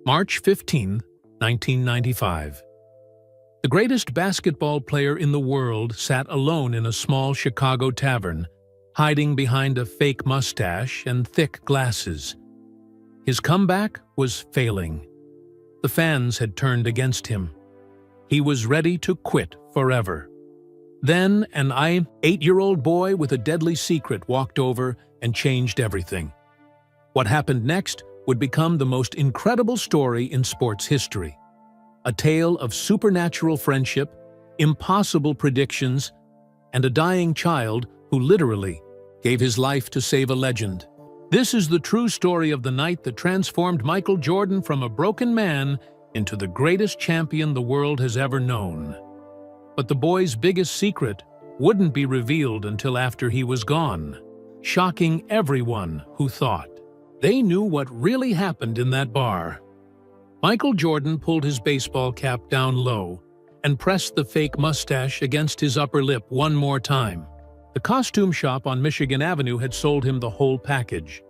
March 15, 1995. The greatest basketball player in the world sat alone in a small Chicago tavern, hiding behind a fake mustache and thick glasses. His comeback was failing. The fans had turned against him. He was ready to quit forever. Then an 8-year-old boy with a deadly secret walked over and changed everything. What happened next would become the most incredible story in sports history. A tale of supernatural friendship, impossible predictions, and a dying child who literally gave his life to save a legend. This is the true story of the night that transformed Michael Jordan from a broken man into the greatest champion the world has ever known. But the boy's biggest secret wouldn't be revealed until after he was gone, shocking everyone who thought they knew what really happened in that bar. Michael Jordan pulled his baseball cap down low and pressed the fake mustache against his upper lip one more time. The costume shop on Michigan Avenue had sold him the whole package.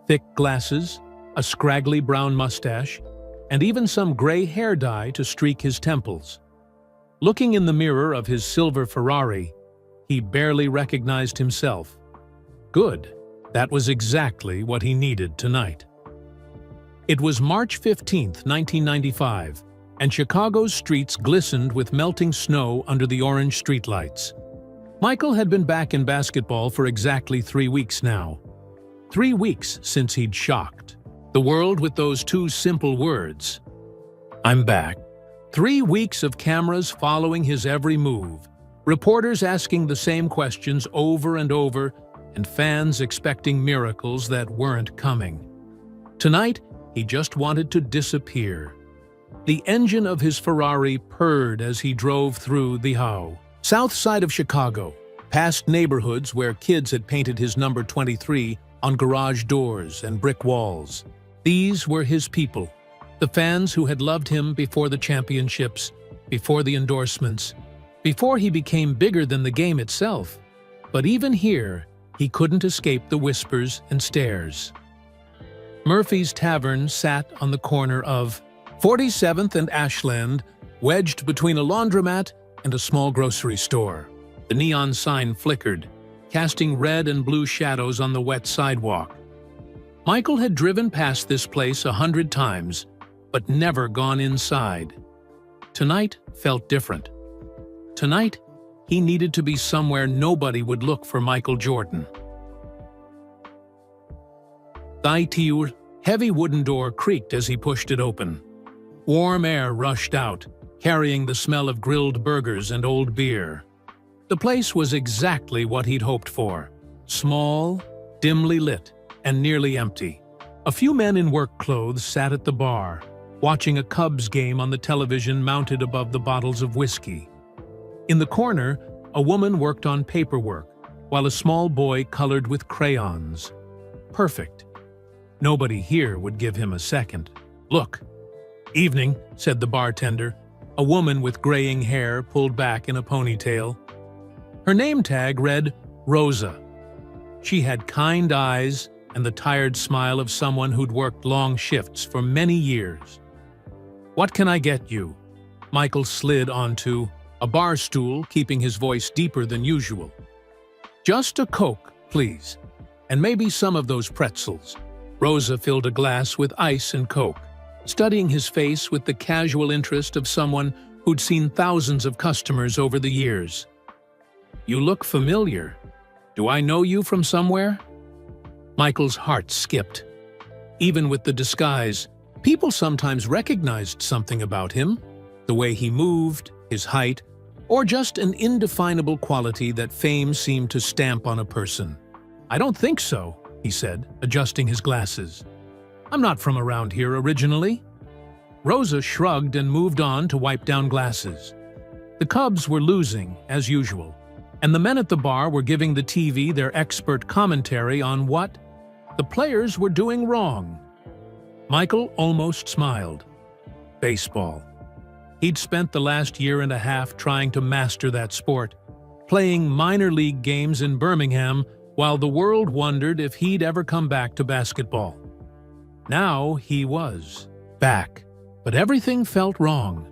Thick glasses, a scraggly brown mustache, and even some gray hair dye to streak his temples. Looking in the mirror of his silver Ferrari, he barely recognized himself. Good. That was exactly what he needed tonight. It was March 15, 1995, and Chicago's streets glistened with melting snow under the orange streetlights. Michael had been back in basketball for exactly 3 weeks now. 3 weeks since he'd shocked the world with those two simple words, "I'm back." 3 weeks of cameras following his every move, reporters asking the same questions over and over, and fans expecting miracles that weren't coming. Tonight, he just wanted to disappear. The engine of his Ferrari purred as he drove through the south side of Chicago, past neighborhoods where kids had painted his number 23 on garage doors and brick walls. These were his people, the fans who had loved him before the championships, before the endorsements, before he became bigger than the game itself. But even here, he couldn't escape the whispers and stares. Murphy's Tavern sat on the corner of 47th and Ashland, wedged between a laundromat and a small grocery store. The neon sign flickered, casting red and blue shadows on the wet sidewalk. Michael had driven past this place 100 times, but never gone inside. Tonight felt different. Tonight, he needed to be somewhere nobody would look for Michael Jordan. The heavy wooden door creaked as he pushed it open. Warm air rushed out, carrying the smell of grilled burgers and old beer. The place was exactly what he'd hoped for. Small, dimly lit, and nearly empty. A few men in work clothes sat at the bar, watching a Cubs game on the television mounted above the bottles of whiskey. In the corner, a woman worked on paperwork, while a small boy colored with crayons. Perfect. Nobody here would give him a second. "Look." "Evening," said the bartender, a woman with graying hair pulled back in a ponytail. Her name tag read Rosa. She had kind eyes and the tired smile of someone who'd worked long shifts for many years. "What can I get you?" Michael slid onto a bar stool, keeping his voice deeper than usual. "Just a Coke, please, and maybe some of those pretzels." Rosa filled a glass with ice and Coke, studying his face with the casual interest of someone who'd seen thousands of customers over the years. "You look familiar. Do I know you from somewhere?" Michael's heart skipped. Even with the disguise, people sometimes recognized something about him, the way he moved, his height, or just an indefinable quality that fame seemed to stamp on a person. "I don't think so," he said, adjusting his glasses. "I'm not from around here originally." Rosa shrugged and moved on to wipe down glasses. The Cubs were losing, as usual, and the men at the bar were giving the TV their expert commentary on what the players were doing wrong. Michael almost smiled. Baseball. He'd spent the last year and a half trying to master that sport, playing minor league games in Birmingham while the world wondered if he'd ever come back to basketball. Now he was. back, but everything felt wrong.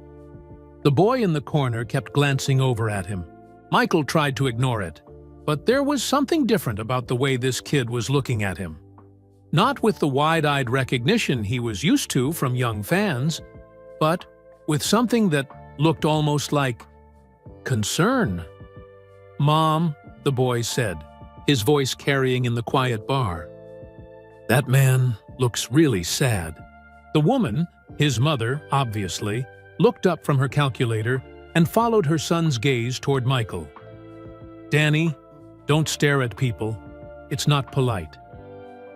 The boy in the corner kept glancing over at him. Michael tried to ignore it, but there was something different about the way this kid was looking at him. Not with the wide-eyed recognition he was used to from young fans, but with something that looked almost like concern. "Mom," the boy said, his voice carrying in the quiet bar. "That man looks really sad." The woman, his mother, obviously, looked up from her calculator and followed her son's gaze toward Michael. "Danny, don't stare at people. It's not polite."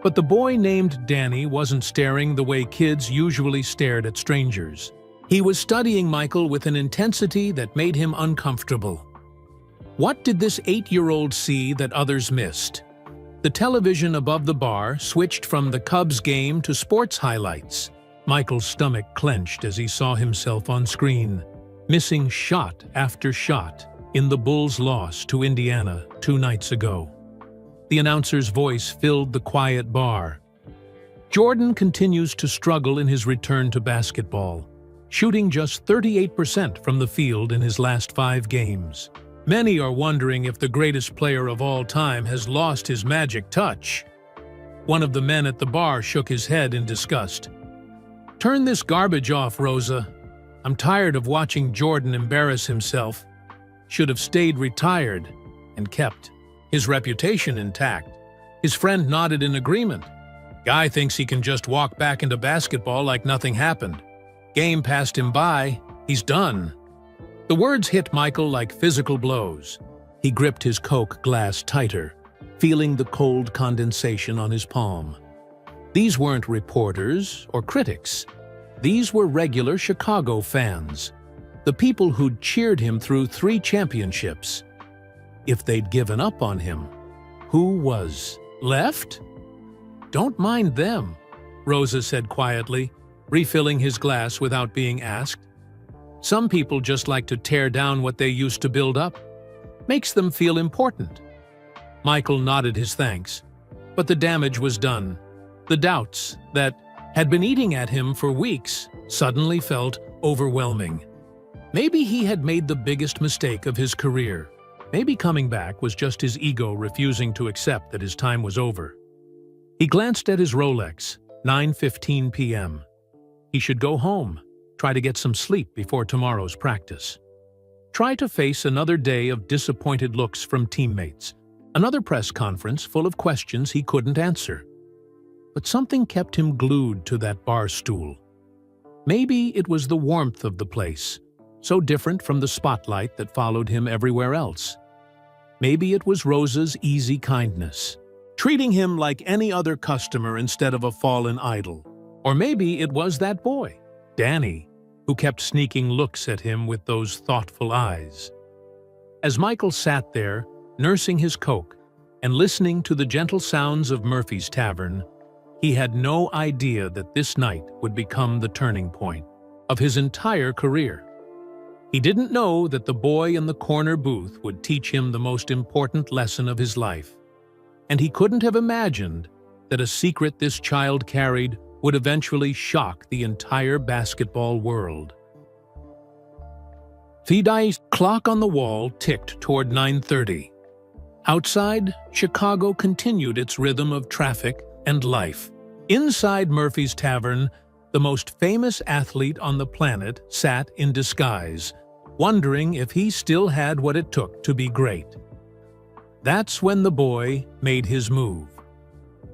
But the boy named Danny wasn't staring the way kids usually stared at strangers. He was studying Michael with an intensity that made him uncomfortable. What did this 8-year-old see that others missed? The television above the bar switched from the Cubs game to sports highlights. Michael's stomach clenched as he saw himself on screen, missing shot after shot in the Bulls' loss to Indiana 2 nights ago. The announcer's voice filled the quiet bar. Jordan continues to struggle in his return to basketball, shooting just 38% from the field in his last 5 games. Many are wondering if the greatest player of all time has lost his magic touch. One of the men at the bar shook his head in disgust. "Turn this garbage off, Rosa. I'm tired of watching Jordan embarrass himself. Should have stayed retired and kept his reputation intact." His friend nodded in agreement. "Guy thinks he can just walk back into basketball like nothing happened. Game passed him by. He's done." The words hit Michael like physical blows. He gripped his Coke glass tighter, feeling the cold condensation on his palm. These weren't reporters or critics. These were regular Chicago fans, the people who'd cheered him through 3 championships. If they'd given up on him, who was left? "Don't mind them," Rosa said quietly, refilling his glass without being asked. "Some people just like to tear down what they used to build up. Makes them feel important." Michael nodded his thanks, but the damage was done. The doubts that had been eating at him for weeks suddenly felt overwhelming. Maybe he had made the biggest mistake of his career. Maybe coming back was just his ego refusing to accept that his time was over. He glanced at his Rolex, 9:15 p.m. He should go home, try to get some sleep before tomorrow's practice. Try to face another day of disappointed looks from teammates, another press conference full of questions he couldn't answer. But something kept him glued to that bar stool. Maybe it was the warmth of the place, so different from the spotlight that followed him everywhere else. Maybe it was Rosa's easy kindness, treating him like any other customer instead of a fallen idol. Or maybe it was that boy, Danny, who kept sneaking looks at him with those thoughtful eyes. As Michael sat there, nursing his Coke and listening to the gentle sounds of Murphy's Tavern, he had no idea that this night would become the turning point of his entire career. He didn't know that the boy in the corner booth would teach him the most important lesson of his life. And he couldn't have imagined that a secret this child carried would eventually shock the entire basketball world. Fidai's clock on the wall ticked toward 9:30. Outside, Chicago continued its rhythm of traffic and life. Inside Murphy's Tavern, the most famous athlete on the planet sat in disguise, wondering if he still had what it took to be great. That's when the boy made his move.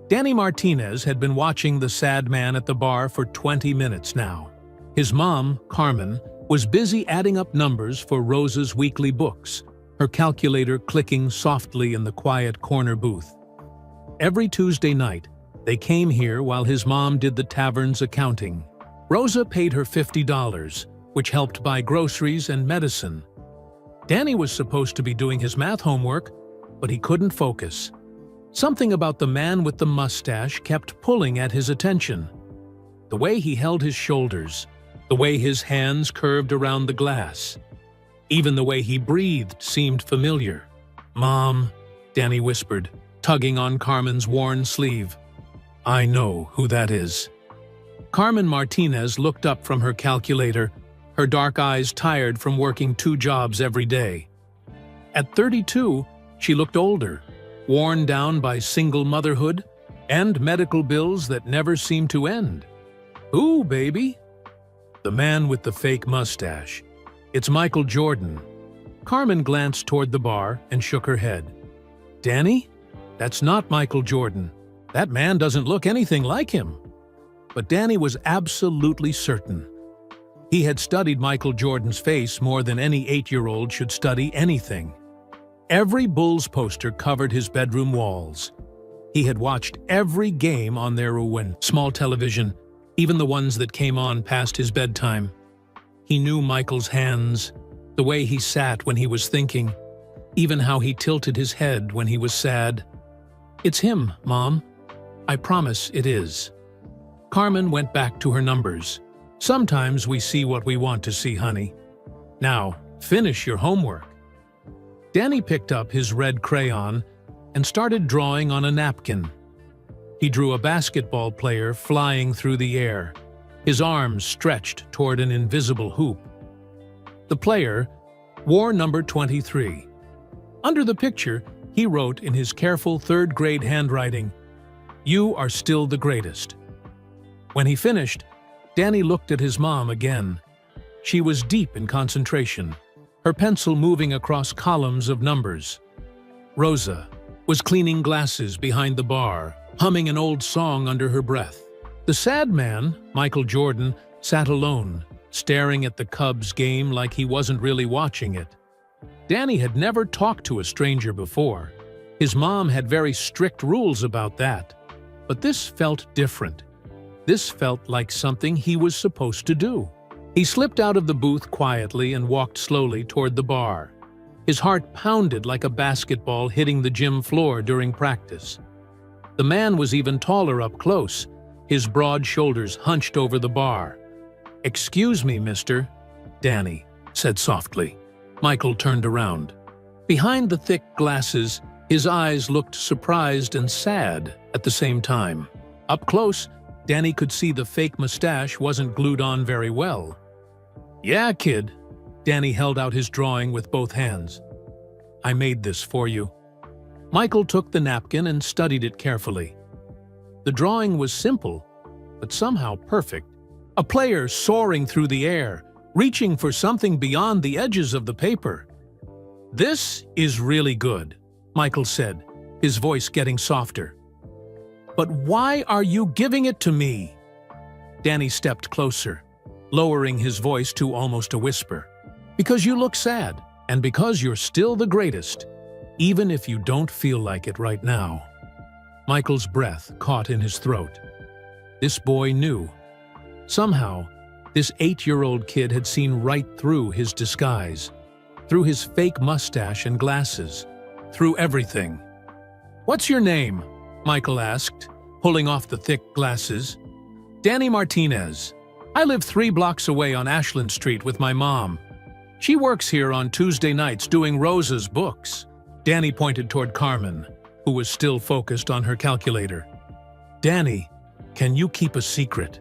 Danny Martinez had been watching the sad man at the bar for 20 minutes now. His mom, Carmen, was busy adding up numbers for Rosa's weekly books, her calculator clicking softly in the quiet corner booth. Every Tuesday night, they came here while his mom did the tavern's accounting. Rosa paid her $50, which helped buy groceries and medicine. Danny was supposed to be doing his math homework, but he couldn't focus. Something about the man with the mustache kept pulling at his attention. The way he held his shoulders, the way his hands curved around the glass. Even the way he breathed seemed familiar. "Mom," Danny whispered, tugging on Carmen's worn sleeve. "I know who that is." Carmen Martinez looked up from her calculator, her dark eyes tired from working 2 jobs every day. At 32, she looked older, worn down by single motherhood and medical bills that never seemed to end. "Who, baby?" "The man with the fake mustache. It's Michael Jordan." Carmen glanced toward the bar and shook her head. "Danny? That's not Michael Jordan. That man doesn't look anything like him." But Danny was absolutely certain. He had studied Michael Jordan's face more than any 8-year-old should study anything. Every Bulls poster covered his bedroom walls. He had watched every game on their small television, even the ones that came on past his bedtime. He knew Michael's hands, the way he sat when he was thinking, even how he tilted his head when he was sad. "It's him, Mom. I promise it is." Carmen went back to her numbers. "Sometimes we see what we want to see, honey. Now, finish your homework." Danny picked up his red crayon and started drawing on a napkin. He drew a basketball player flying through the air, his arms stretched toward an invisible hoop. The player wore number 23. Under the picture, he wrote in his careful 3rd-grade handwriting, "You are still the greatest." When he finished, Danny looked at his mom again. She was deep in concentration, her pencil moving across columns of numbers. Rosa was cleaning glasses behind the bar, humming an old song under her breath. The sad man, Michael Jordan, sat alone, staring at the Cubs game like he wasn't really watching it. Danny had never talked to a stranger before. His mom had very strict rules about that. But this felt different. This felt like something he was supposed to do. He slipped out of the booth quietly and walked slowly toward the bar. His heart pounded like a basketball hitting the gym floor during practice. The man was even taller up close, his broad shoulders hunched over the bar. "Excuse me, mister," Danny said softly. Michael turned around. Behind the thick glasses, his eyes looked surprised and sad at the same time. Up close, Danny could see the fake mustache wasn't glued on very well. "Yeah, kid." Danny held out his drawing with both hands. "I made this for you." Michael took the napkin and studied it carefully. The drawing was simple, but somehow perfect. A player soaring through the air, reaching for something beyond the edges of the paper. "This is really good," Michael said, his voice getting softer. "But why are you giving it to me?" Danny stepped closer, lowering his voice to almost a whisper. "Because you look sad, and because you're still the greatest, even if you don't feel like it right now." Michael's breath caught in his throat. This boy knew. Somehow, this 8-year-old kid had seen right through his disguise, through his fake mustache and glasses, through everything. "What's your name?" Michael asked, pulling off the thick glasses. "Danny Martinez. I live 3 blocks away on Ashland Street with my mom. She works here on Tuesday nights doing Rosa's books." Danny pointed toward Carmen, who was still focused on her calculator. "Danny, can you keep a secret?"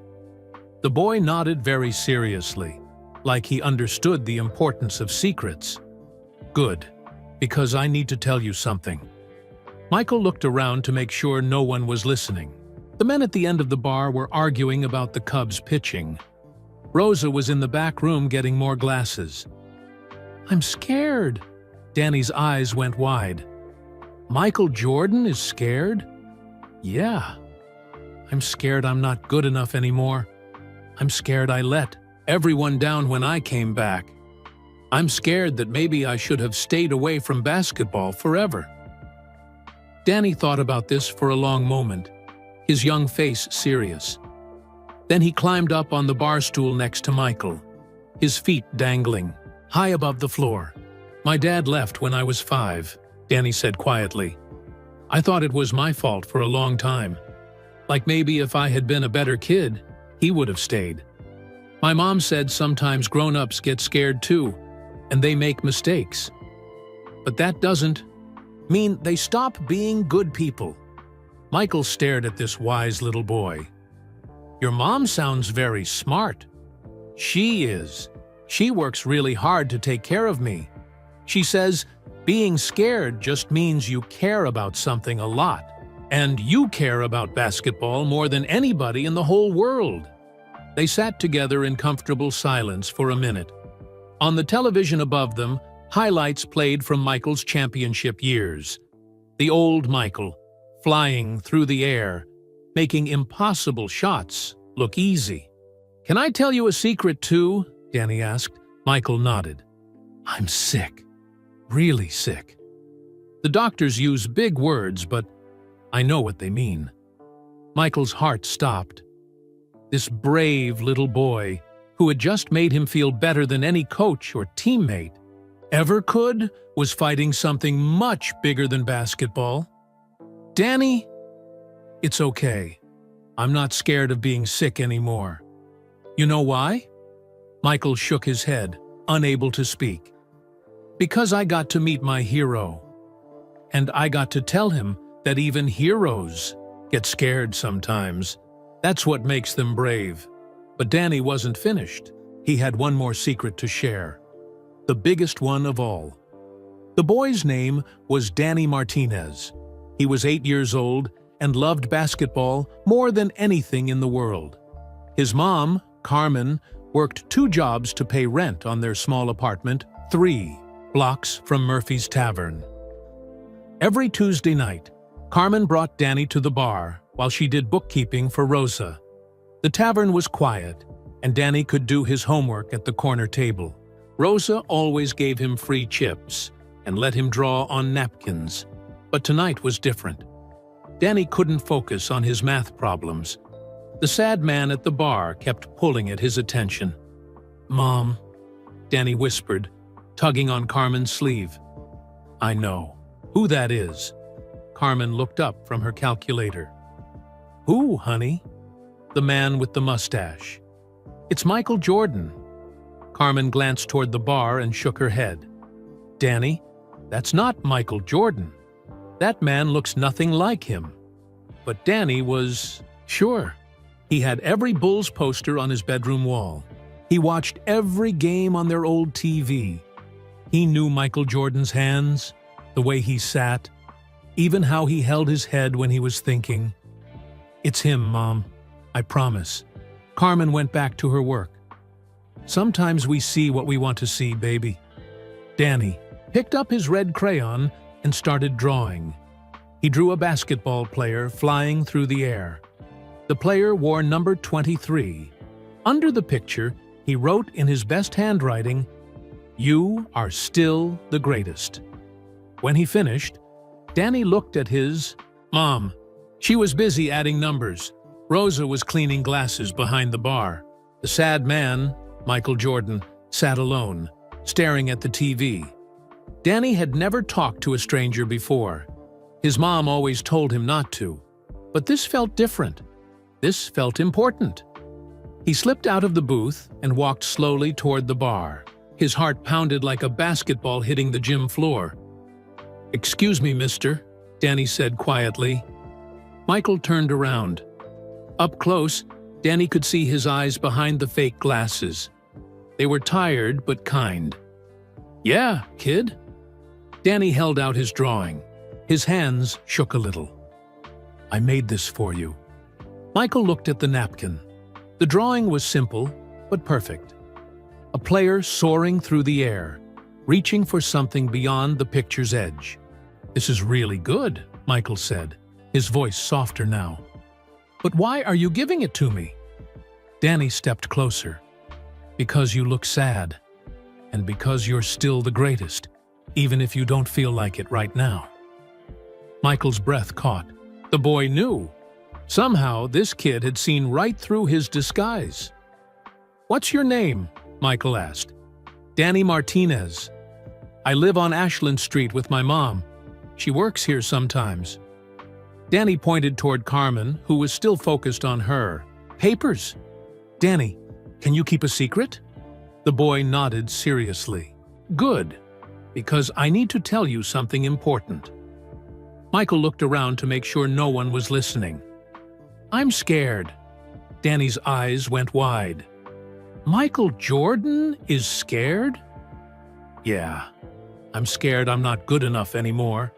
The boy nodded very seriously, like he understood the importance of secrets. "Good, because I need to tell you something." Michael looked around to make sure no one was listening. The men at the end of the bar were arguing about the Cubs pitching. Rosa was in the back room getting more glasses. "I'm scared." Danny's eyes went wide. "Michael Jordan is scared?" "Yeah. I'm scared I'm not good enough anymore. I'm scared I let everyone down when I came back. I'm scared that maybe I should have stayed away from basketball forever." Danny thought about this for a long moment, his young face serious. Then he climbed up on the bar stool next to Michael, his feet dangling, high above the floor. "My dad left when I was 5, Danny said quietly. "I thought it was my fault for a long time. Like maybe if I had been a better kid, he would have stayed. My mom said sometimes grown-ups get scared too, and they make mistakes. But that doesn't mean they stop being good people." Michael stared at this wise little boy. Your mom sounds very smart. She is. She works really hard to take care of me. She says, being scared just means you care about something a lot. And you care about basketball more than anybody in the whole world. They sat together in comfortable silence for a minute. On the television above them, highlights played from Michael's championship years. The old Michael, flying through the air, making impossible shots look easy. "Can I tell you a secret too?" Danny asked. Michael nodded. "I'm sick. Really sick. The doctors use big words, but I know what they mean." Michael's heart stopped. This brave little boy, who had just made him feel better than any coach or teammate ever could, was fighting something much bigger than basketball. "Danny, it's okay. I'm not scared of being sick anymore. You know why?" Michael shook his head, unable to speak. "Because I got to meet my hero. And I got to tell him that even heroes get scared sometimes. That's what makes them brave." But Danny wasn't finished. He had one more secret to share. The biggest one of all. The boy's name was Danny Martinez. He was 8 years old and loved basketball more than anything in the world. His mom, Carmen, worked 2 jobs to pay rent on their small apartment 3 blocks from Murphy's Tavern. Every Tuesday night, Carmen brought Danny to the bar while she did bookkeeping for Rosa. The tavern was quiet, and Danny could do his homework at the corner table. Rosa always gave him free chips and let him draw on napkins. But tonight was different. Danny couldn't focus on his math problems. The sad man at the bar kept pulling at his attention. "Mom," Danny whispered, tugging on Carmen's sleeve. "I know. Who that is?" Carmen looked up from her calculator. "Who, honey?" "The man with the mustache." "It's Michael Jordan." Carmen glanced toward the bar and shook her head. "Danny, that's not Michael Jordan. That man looks nothing like him." But Danny was sure. He had every Bulls poster on his bedroom wall. He watched every game on their old TV. He knew Michael Jordan's hands, the way he sat, even how he held his head when he was thinking. "It's him, Mom. I promise." Carmen went back to her work. "Sometimes we see what we want to see, baby." Danny picked up his red crayon and started drawing. He drew a basketball player flying through the air. The player wore number 23. Under the picture, he wrote in his best handwriting, "You are still the greatest." When he finished, Danny looked at his mom. She was busy adding numbers. Rosa was cleaning glasses behind the bar. The sad man, Michael Jordan, sat alone, staring at the TV. Danny had never talked to a stranger before. His mom always told him not to. But this felt different. This felt important. He slipped out of the booth and walked slowly toward the bar. His heart pounded like a basketball hitting the gym floor. "Excuse me, mister," Danny said quietly. Michael turned around. Up close, Danny could see his eyes behind the fake glasses. They were tired but kind. "Yeah, kid." Danny held out his drawing. His hands shook a little. "I made this for you." Michael looked at the napkin. The drawing was simple, but perfect. A player soaring through the air, reaching for something beyond the picture's edge. "This is really good," Michael said, his voice softer now. "But why are you giving it to me?" Danny stepped closer. "Because you look sad, and because you're still the greatest, even if you don't feel like it right now." Michael's breath caught. The boy knew. Somehow, this kid had seen right through his disguise. "What's your name?" Michael asked. "Danny Martinez. I live on Ashland Street with my mom. She works here sometimes." Danny pointed toward Carmen, who was still focused on her. "Papers? Danny, can you keep a secret?" The boy nodded seriously. "Good, because I need to tell you something important." Michael looked around to make sure no one was listening. "I'm scared." Danny's eyes went wide. Michael Jordan is scared? Yeah, I'm scared I'm not good enough anymore.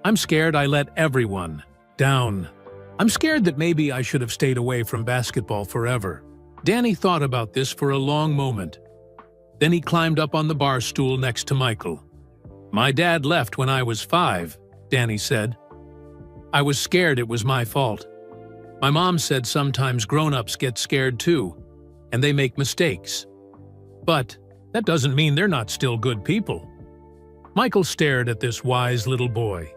I'm scared I let everyone down. I'm scared that maybe I should have stayed away from basketball forever. Danny thought about this for a long moment. Then he climbed up on the bar stool next to Michael. My dad left when I was 5, Danny said. I was scared it was my fault. My mom said sometimes grown-ups get scared too, and they make mistakes. But that doesn't mean they're not still good people. Michael stared at this wise little boy.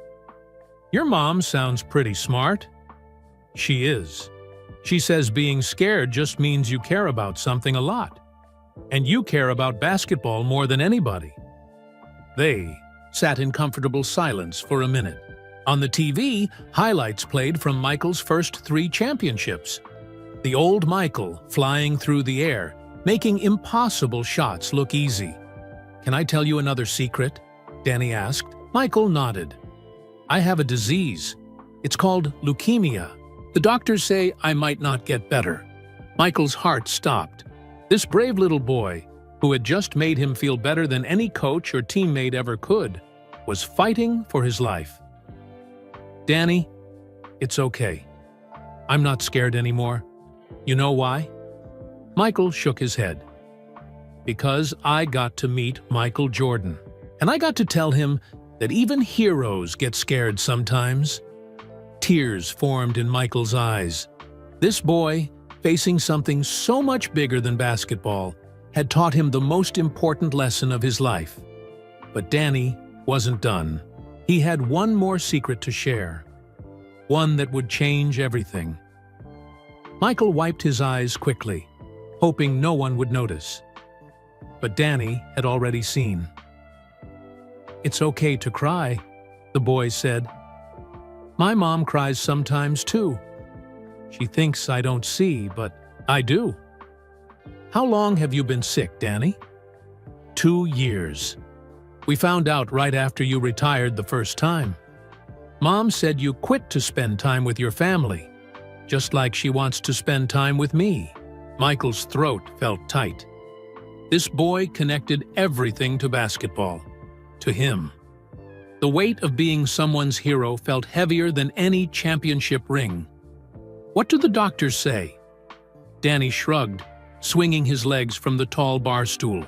Your mom sounds pretty smart. She is. She says being scared just means you care about something a lot. And you care about basketball more than anybody. They sat in comfortable silence for a minute. On the TV, highlights played from Michael's first 3 championships. The old Michael flying through the air, making impossible shots look easy. Can I tell you another secret? Danny asked. Michael nodded. I have a disease. It's called leukemia. The doctors say I might not get better. Michael's heart stopped. This brave little boy, who had just made him feel better than any coach or teammate ever could, was fighting for his life. Danny, it's okay. I'm not scared anymore. You know why? Michael shook his head. Because I got to meet Michael Jordan. And I got to tell him that even heroes get scared sometimes. Tears formed in Michael's eyes. This boy, facing something so much bigger than basketball, had taught him the most important lesson of his life. But Danny wasn't done. He had one more secret to share. One that would change everything. Michael wiped his eyes quickly, hoping no one would notice. But Danny had already seen. It's okay to cry, the boy said. My mom cries sometimes too. She thinks I don't see, but I do. How long have you been sick, Danny? 2 years. We found out right after you retired the first time. Mom said you quit to spend time with your family, just like she wants to spend time with me. Michael's throat felt tight. This boy connected everything to basketball, to him. The weight of being someone's hero felt heavier than any championship ring. What do the doctors say? Danny shrugged, swinging his legs from the tall bar stool.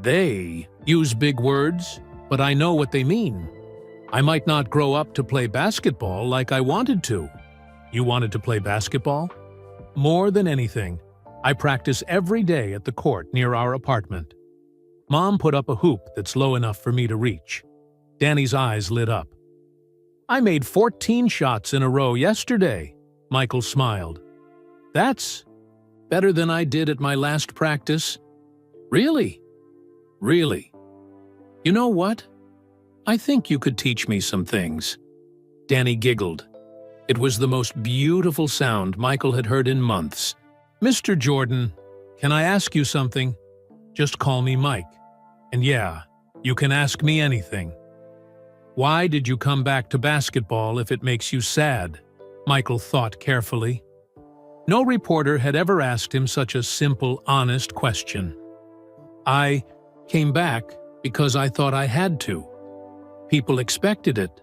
They use big words, but I know what they mean. I might not grow up to play basketball like I wanted to. You wanted to play basketball? More than anything, I practice every day at the court near our apartment. Mom put up a hoop that's low enough for me to reach. Danny's eyes lit up. I made 14 shots in a row yesterday, Michael smiled. That's better than I did at my last practice. Really? Really? You know what? I think you could teach me some things. Danny giggled. It was the most beautiful sound Michael had heard in months. Mr. Jordan, can I ask you something? Just call me Mike. And yeah, you can ask me anything. Why did you come back to basketball if it makes you sad? Michael thought carefully. No reporter had ever asked him such a simple, honest question. I came back because I thought I had to. People expected it.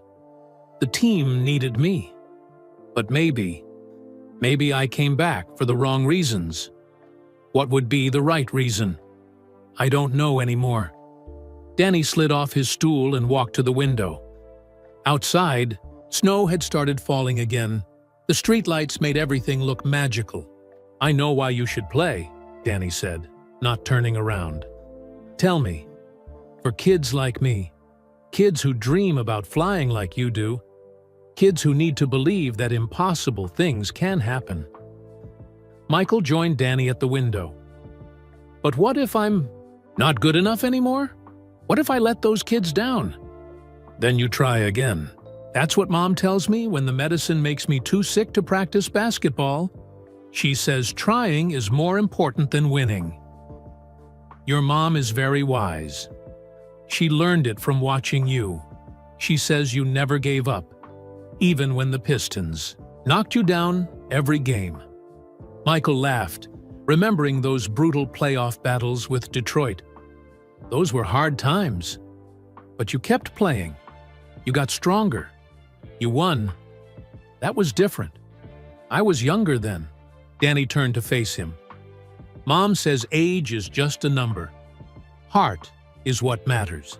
The team needed me. But maybe I came back for the wrong reasons. What would be the right reason? I don't know anymore. Danny slid off his stool and walked to the window. Outside, snow had started falling again. The streetlights made everything look magical. I know why you should play, Danny said, not turning around. Tell me, for kids like me, kids who dream about flying like you do, kids who need to believe that impossible things can happen. Michael joined Danny at the window. But what if I'm not good enough anymore? What if I let those kids down? Then you try again. That's what Mom tells me when the medicine makes me too sick to practice basketball. She says trying is more important than winning. Your mom is very wise. She learned it from watching you. She says you never gave up, even when the Pistons knocked you down every game. Michael laughed, remembering those brutal playoff battles with Detroit. Those were hard times. But you kept playing. You got stronger. You won. That was different. I was younger then. Danny turned to face him. Mom says age is just a number. Heart is what matters.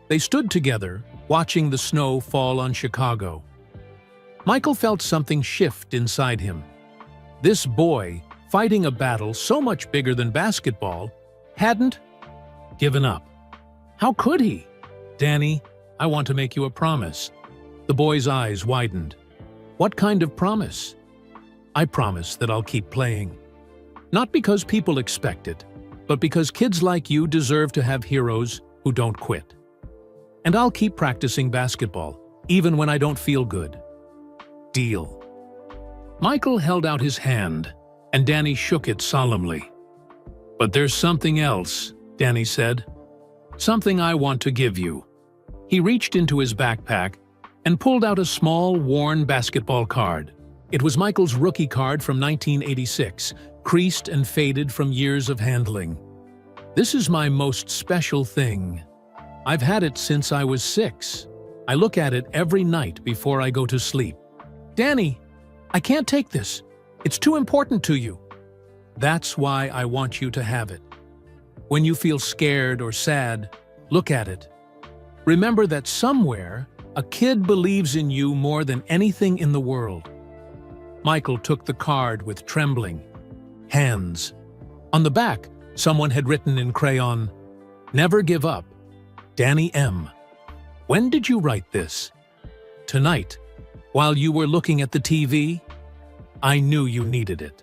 They stood together, watching the snow fall on Chicago. Michael felt something shift inside him. This boy, fighting a battle so much bigger than basketball, hadn't given up. How could he? Danny, I want to make you a promise. The boy's eyes widened. What kind of promise? I promise that I'll keep playing. Not because people expect it, but because kids like you deserve to have heroes who don't quit. And I'll keep practicing basketball, even when I don't feel good. Deal. Michael held out his hand, and Danny shook it solemnly. But there's something else, Danny said. Something I want to give you. He reached into his backpack and pulled out a small, worn basketball card. It was Michael's rookie card from 1986, creased and faded from years of handling. This is my most special thing. I've had it since I was 6. I look at it every night before I go to sleep. Danny, I can't take this. It's too important to you. That's why I want you to have it. When you feel scared or sad, look at it. Remember that somewhere, a kid believes in you more than anything in the world. Michael took the card with trembling hands. On the back, someone had written in crayon, "Never give up, Danny M." When did you write this? Tonight, while you were looking at the TV? I knew you needed it.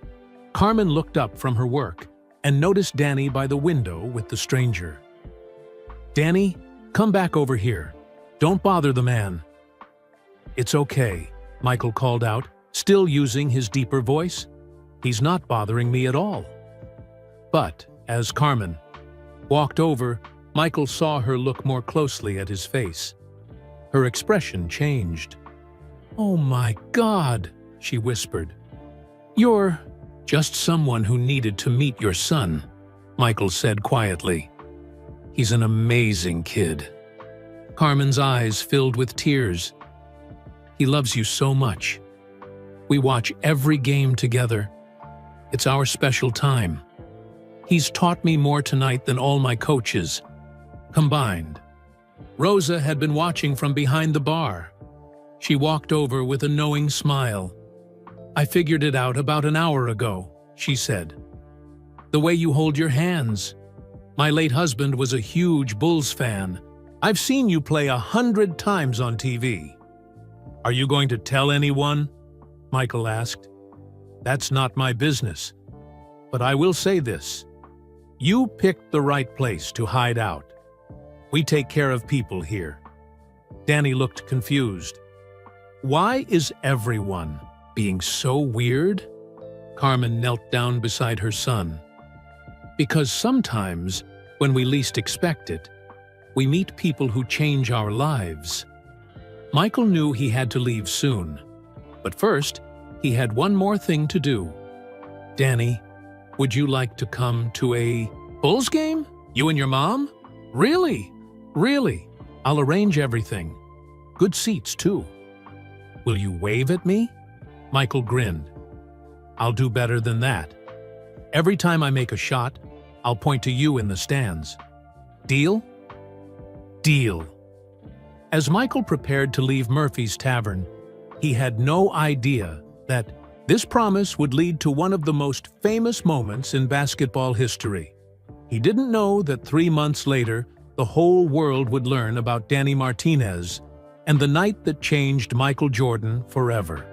Carmen looked up from her work and noticed Danny by the window with the stranger. Danny, come back over here. Don't bother the man. It's okay, Michael called out, still using his deeper voice. He's not bothering me at all. But, as Carmen walked over, Michael saw her look more closely at his face. Her expression changed. Oh my God, she whispered. You're just someone who needed to meet your son, Michael said quietly. He's an amazing kid. Carmen's eyes filled with tears. He loves you so much. We watch every game together. It's our special time. He's taught me more tonight than all my coaches combined. Rosa had been watching from behind the bar. She walked over with a knowing smile. I figured it out about an hour ago, she said. The way you hold your hands. My late husband was a huge Bulls fan. I've seen you play 100 times on TV. Are you going to tell anyone? Michael asked. That's not my business. But I will say this. You picked the right place to hide out. We take care of people here. Danny looked confused. Why is everyone being so weird? Carmen knelt down beside her son. Because sometimes, when we least expect it, we meet people who change our lives. Michael knew he had to leave soon. But first, he had one more thing to do. Danny, would you like to come to a Bulls game? You and your mom? Really? Really? I'll arrange everything. Good seats, too. Will you wave at me? Michael grinned. I'll do better than that. Every time I make a shot, I'll point to you in the stands. Deal? Deal. As Michael prepared to leave Murphy's Tavern, he had no idea that this promise would lead to one of the most famous moments in basketball history. He didn't know that 3 months later, the whole world would learn about Danny Martinez and the night that changed Michael Jordan forever.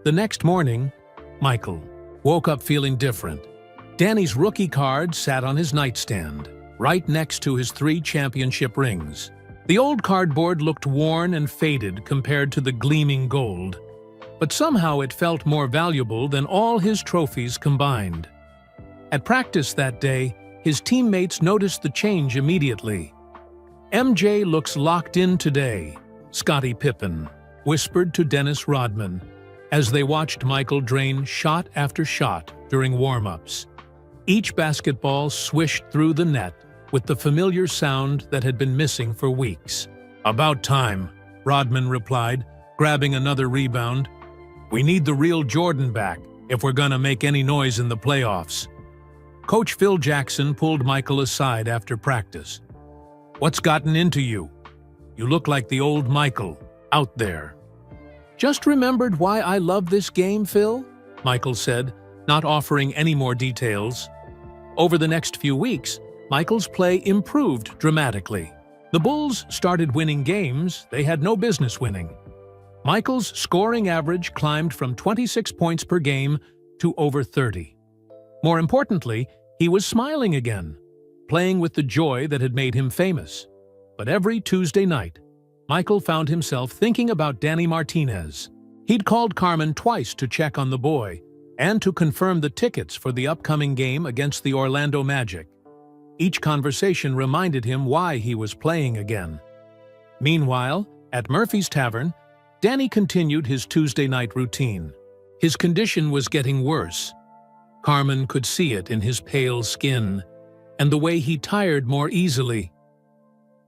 The next morning, Michael woke up feeling different. Danny's rookie card sat on his nightstand, right next to his 3 championship rings. The old cardboard looked worn and faded compared to the gleaming gold, but somehow it felt more valuable than all his trophies combined. At practice that day, his teammates noticed the change immediately. MJ looks locked in today, Scottie Pippen whispered to Dennis Rodman, as they watched Michael drain shot after shot during warm-ups. Each basketball swished through the net with the familiar sound that had been missing for weeks. "About time," Rodman replied, grabbing another rebound. "We need the real Jordan back if we're gonna make any noise in the playoffs." Coach Phil Jackson pulled Michael aside after practice. "What's gotten into you? You look like the old Michael, out there." "Just remembered why I love this game, Phil," Michael said, not offering any more details. Over the next few weeks, Michael's play improved dramatically. The Bulls started winning games they had no business winning. Michael's scoring average climbed from 26 points per game to over 30. More importantly, he was smiling again, playing with the joy that had made him famous. But every Tuesday night, Michael found himself thinking about Danny Martinez. He'd called Carmen twice to check on the boy and to confirm the tickets for the upcoming game against the Orlando Magic. Each conversation reminded him why he was playing again. Meanwhile, at Murphy's Tavern, Danny continued his Tuesday night routine. His condition was getting worse. Carmen could see it in his pale skin and the way he tired more easily.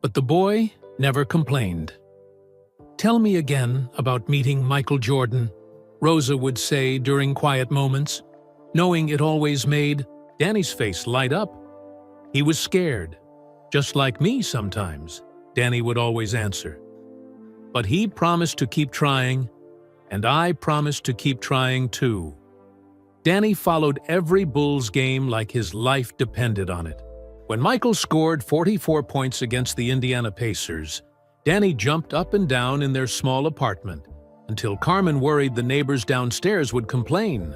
But the boy never complained. "Tell me again about meeting Michael Jordan," Rosa would say during quiet moments, knowing it always made Danny's face light up. "He was scared, just like me sometimes," Danny would always answer. But he promised to keep trying, and I promised to keep trying too. Danny followed every Bulls game like his life depended on it. When Michael scored 44 points against the Indiana Pacers, Danny jumped up and down in their small apartment until Carmen worried the neighbors downstairs would complain.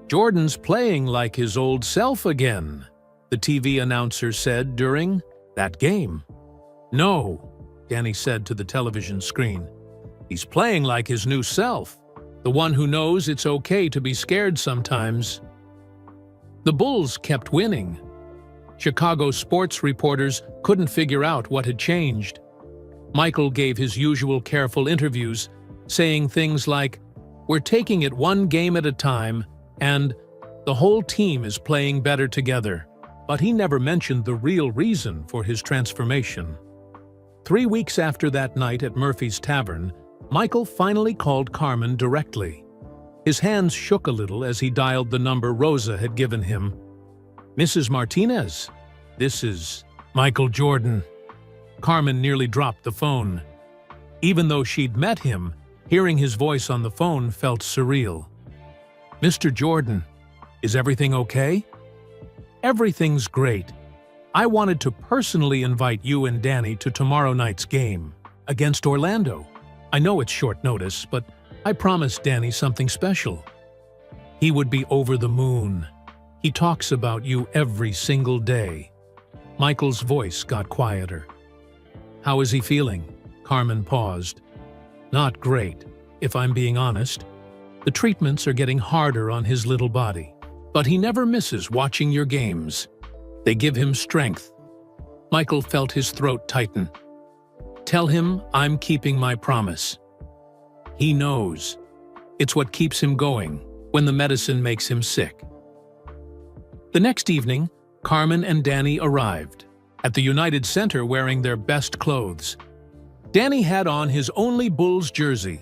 "Jordan's playing like his old self again," the TV announcer said during that game. "No," Danny said to the television screen. "He's playing like his new self, the one who knows it's okay to be scared sometimes." The Bulls kept winning. Chicago sports reporters couldn't figure out what had changed. Michael gave his usual careful interviews, saying things like, "We're taking it one game at a time," and "the whole team is playing better together." But he never mentioned the real reason for his transformation. 3 weeks after that night at Murphy's Tavern, Michael finally called Carmen directly. His hands shook a little as he dialed the number Rosa had given him. "Mrs. Martinez, this is Michael Jordan." Carmen nearly dropped the phone. Even though she'd met him, hearing his voice on the phone felt surreal. "Mr. Jordan, is everything okay?" "Everything's great. I wanted to personally invite you and Danny to tomorrow night's game against Orlando. I know it's short notice, but I promised Danny something special. He would be over the moon. He talks about you every single day." Michael's voice got quieter. "How is he feeling?" Carmen paused. "Not great, if I'm being honest. The treatments are getting harder on his little body. But he never misses watching your games. They give him strength." Michael felt his throat tighten. "Tell him I'm keeping my promise. He knows. It's what keeps him going when the medicine makes him sick." The next evening, Carmen and Danny arrived at the United Center wearing their best clothes. Danny had on his only Bulls jersey,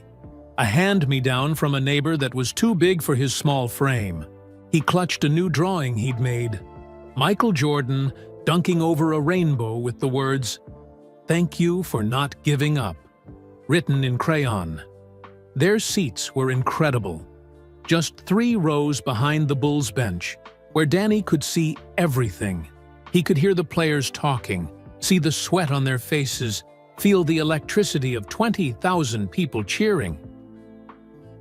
a hand-me-down from a neighbor that was too big for his small frame. He clutched a new drawing he'd made, Michael Jordan dunking over a rainbow with the words, "Thank you for not giving up," written in crayon. Their seats were incredible, just 3 rows behind the Bulls bench, where Danny could see everything. He could hear the players talking, see the sweat on their faces, feel the electricity of 20,000 people cheering.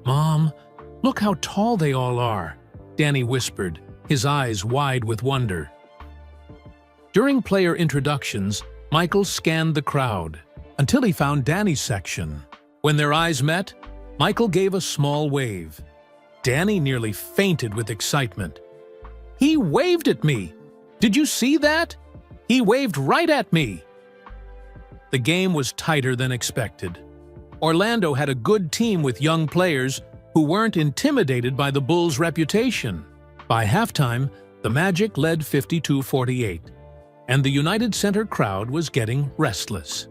"Mom, look how tall they all are," Danny whispered, his eyes wide with wonder. During player introductions, Michael scanned the crowd until he found Danny's section. When their eyes met, Michael gave a small wave. Danny nearly fainted with excitement. "He waved at me! Did you see that? He waved right at me!" The game was tighter than expected. Orlando had a good team with young players who weren't intimidated by the Bulls' reputation. By halftime, the Magic led 52-48, and the United Center crowd was getting restless.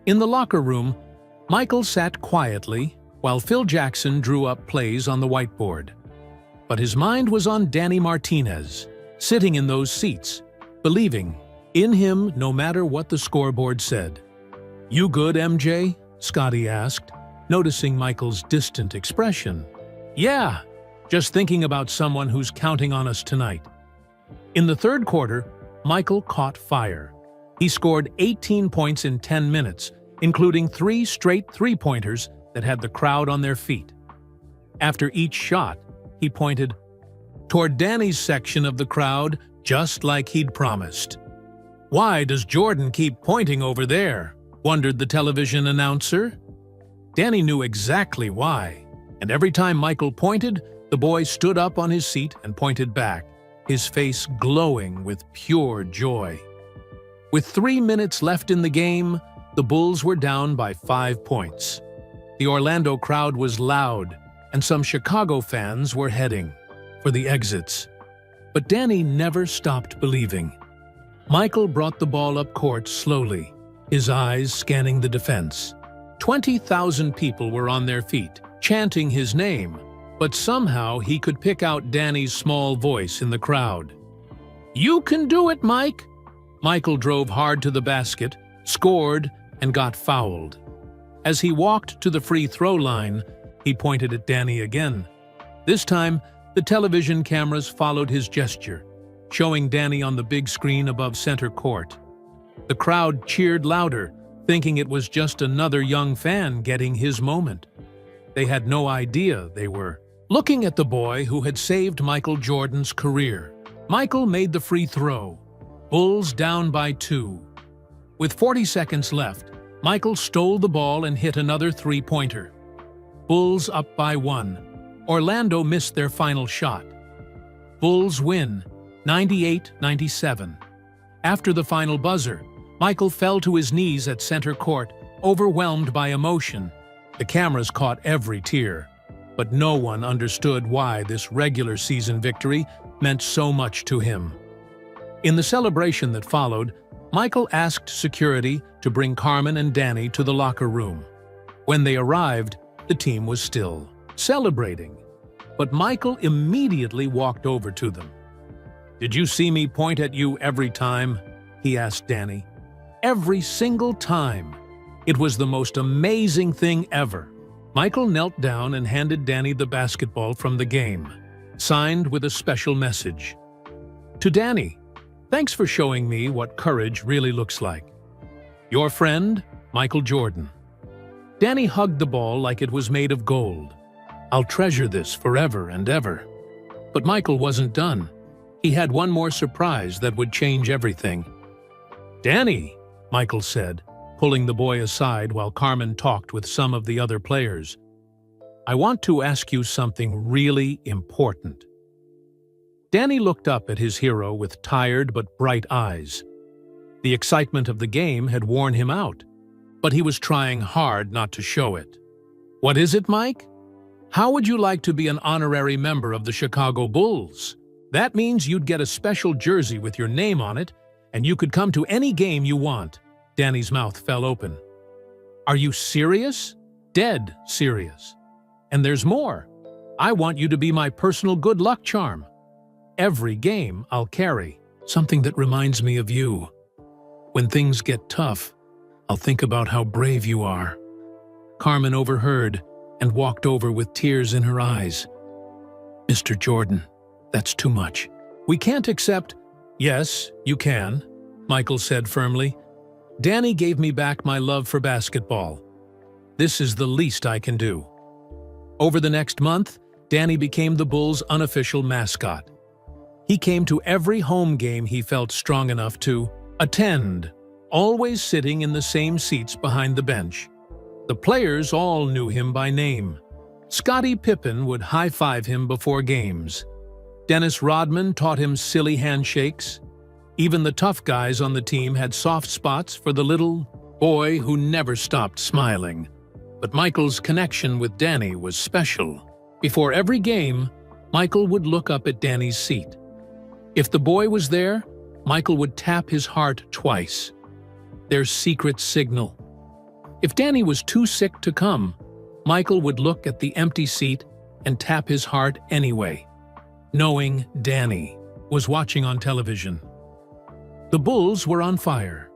In the locker room, Michael sat quietly while Phil Jackson drew up plays on the whiteboard. But his mind was on Danny Martinez, sitting in those seats, believing in him no matter what the scoreboard said. "You good, MJ?" Scotty asked, noticing Michael's distant expression. "Yeah, just thinking about someone who's counting on us tonight." In the third quarter, Michael caught fire. He scored 18 points in 10 minutes, including 3 straight three-pointers that had the crowd on their feet. After each shot, he pointed toward Danny's section of the crowd, just like he'd promised. "Why does Jordan keep pointing over there?" wondered the television announcer. Danny knew exactly why, and every time Michael pointed, the boy stood up on his seat and pointed back, his face glowing with pure joy. With 3 minutes left in the game, the Bulls were down by 5 points. The Orlando crowd was loud, and some Chicago fans were heading for the exits. But Danny never stopped believing. Michael brought the ball up court slowly, his eyes scanning the defense. 20,000 people were on their feet, chanting his name, but somehow he could pick out Danny's small voice in the crowd. "You can do it, Mike!" Michael drove hard to the basket, scored, and got fouled. As he walked to the free throw line, he pointed at Danny again. This time, the television cameras followed his gesture, showing Danny on the big screen above center court. The crowd cheered louder, thinking it was just another young fan getting his moment. They had no idea they were looking at the boy who had saved Michael Jordan's career. Michael made the free throw. Bulls down by 2. With 40 seconds left, Michael stole the ball and hit another three-pointer. Bulls up by 1. Orlando missed their final shot. Bulls win, 98-97. After the final buzzer, Michael fell to his knees at center court, overwhelmed by emotion. The cameras caught every tear, but no one understood why this regular season victory meant so much to him. In the celebration that followed, Michael asked security to bring Carmen and Danny to the locker room. When they arrived, the team was still celebrating, but Michael immediately walked over to them. "Did you see me point at you every time?" he asked Danny. "Every single time. It was the most amazing thing ever." Michael knelt down and handed Danny the basketball from the game, signed with a special message. To Danny, "Thanks for showing me what courage really looks like. Your friend, Michael Jordan." Danny hugged the ball like it was made of gold. "I'll treasure this forever and ever." But Michael wasn't done. He had one more surprise that would change everything. "Danny," Michael said, pulling the boy aside while Carmen talked with some of the other players, "I want to ask you something really important." Danny looked up at his hero with tired but bright eyes. The excitement of the game had worn him out, but he was trying hard not to show it. "What is it, Mike? How would you like to be an honorary member of the Chicago Bulls? That means you'd get a special jersey with your name on it, and you could come to any game you want." Danny's mouth fell open. "Are you serious?" "Dead serious. And there's more. I want you to be my personal good luck charm. Every game I'll carry something that reminds me of you. When things get tough, I'll think about how brave you are." Carmen overheard and walked over with tears in her eyes. "Mr. Jordan, that's too much. We can't accept—" "Yes, you can," Michael said firmly. "Danny gave me back my love for basketball. This is the least I can do." Over the next month, Danny became the Bulls' unofficial mascot. He came to every home game he felt strong enough to attend, always sitting in the same seats behind the bench. The players all knew him by name. Scottie Pippen would high-five him before games. Dennis Rodman taught him silly handshakes. Even the tough guys on the team had soft spots for the little boy who never stopped smiling. But Michael's connection with Danny was special. Before every game, Michael would look up at Danny's seat. If the boy was there, Michael would tap his heart twice. Their secret signal. If Danny was too sick to come, Michael would look at the empty seat and tap his heart anyway, knowing Danny was watching on television. The Bulls were on fire.